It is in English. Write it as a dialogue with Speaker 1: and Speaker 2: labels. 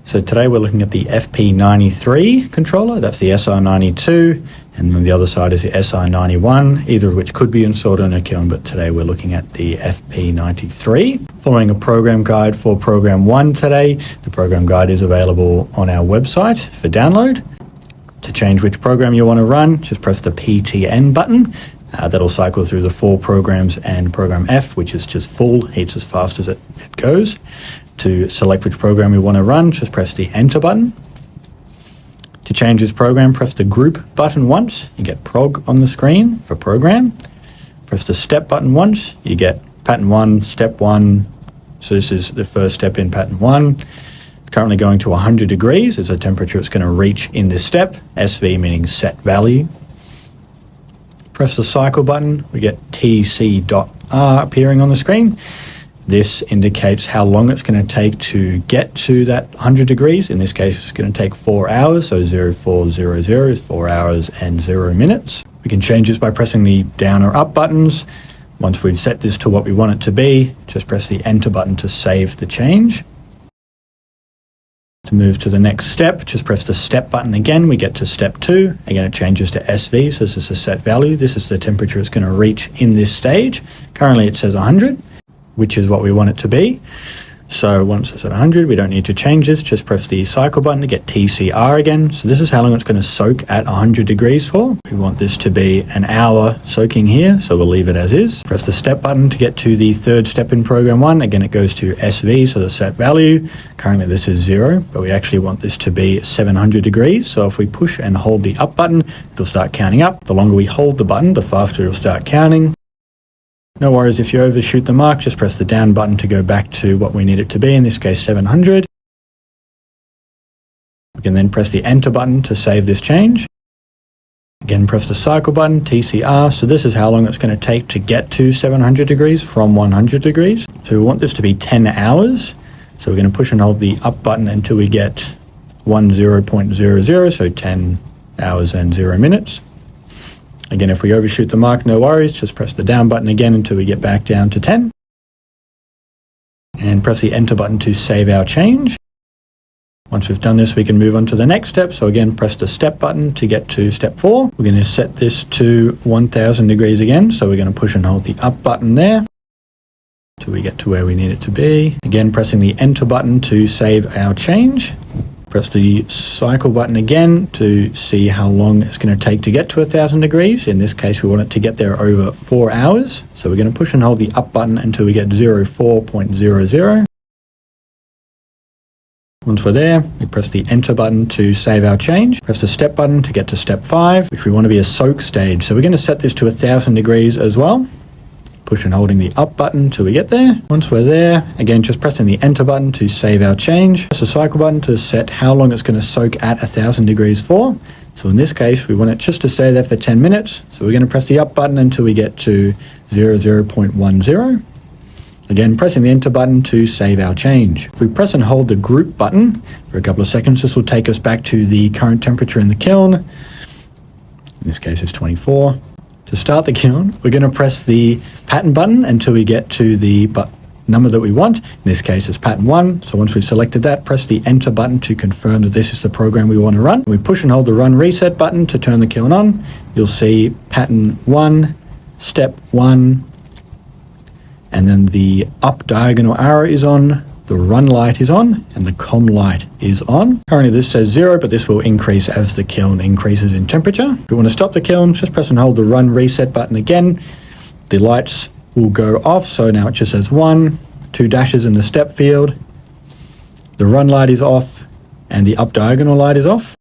Speaker 1: So today we're looking at the FP93 controller, that's the SR92, and then the other side is the SR91, either of which could be installed on a kiln, but today we're looking at the FP93. Following a program guide for program 1 today. The program guide is available on our website for download. To change which program you want to run, just press the PTN button. That'll cycle through the 4 programs and program F, which is just full, heats as fast as it goes. To select which program you want to run, just press the Enter button. To change this program, press the Group button once. You get Prog on the screen for program. Press the Step button once. You get Pattern 1, Step 1. So this is the first step in Pattern 1. It's currently going to 100 degrees is the temperature it's going to reach in this step. SV meaning set value. Press the Cycle button. We get TC.R appearing on the screen. This indicates how long it's going to take to get to that 100 degrees. In this case, it's going to take 4 hours, so 0400 is 4 hours and 0 minutes. We can change this by pressing the down or up buttons. Once we've set this to what we want it to be, just press the Enter button to save the change. To move to the next step, just press the Step button again. We get to Step 2. Again, it changes to SV, so this is a set value. This is the temperature it's going to reach in this stage. Currently, it says 100. Which is what we want it to be. So once it's at 100, we don't need to change this. Just press the Cycle button to get TCR again. So this is how long it's going to soak at 100 degrees for. We want this to be an hour soaking here, so we'll leave it as is. Press the Step button to get to the third step in program 1. Again, it goes to SV, so the set value. Currently this is 0, but we actually want this to be 700 degrees. So if we push and hold the up button, it'll start counting up. The longer we hold the button, the faster it'll start counting. No worries if you overshoot the mark, just press the down button to go back to what we need it to be, in this case 700. We can then press the Enter button to save this change. Again, press the Cycle button, TCR, so this is how long it's going to take to get to 700 degrees from 100 degrees. So we want this to be 10 hours, so we're going to push and hold the up button until we get 10.00, so 10 hours and 0 minutes. Again, if we overshoot the mark, no worries. Just press the down button again until we get back down to 10. And press the Enter button to save our change. Once we've done this, we can move on to the next step. So again, press the Step button to get to Step 4. We're going to set this to 1000 degrees again. So we're going to push and hold the up button there till we get to where we need it to be. Again, pressing the Enter button to save our change. Press the Cycle button again to see how long it's going to take to get to 1000 degrees. In this case, we want it to get there over 4 hours. So we're going to push and hold the up button until we get 04.00. Once we're there, we press the Enter button to save our change. Press the Step button to get to Step 5, which we want to be a soak stage. So we're going to set this to 1000 degrees as well. Push and holding the up button till we get there. Once we're there, again, just pressing the Enter button to save our change. Press the Cycle button to set how long it's going to soak at 1000 degrees for. So in this case, we want it just to stay there for 10 minutes. So we're going to press the up button until we get to 00.10. Again, pressing the Enter button to save our change. If we press and hold the Group button for a couple of seconds, this will take us back to the current temperature in the kiln. In this case, it's 24. To start the kiln, we're going to press the Pattern button until we get to the number that we want. In this case, it's Pattern 1. So once we've selected that, press the Enter button to confirm that this is the program we want to run. We push and hold the Run Reset button to turn the kiln on. You'll see Pattern 1, Step 1, and then the up diagonal arrow is on. The run light is on and the com light is on. Currently this says 0, but this will increase as the kiln increases in temperature. If you want to stop the kiln, just press and hold the Run Reset button again. The lights will go off, so now it just says 1, 2 dashes in the step field. The run light is off and the up diagonal light is off.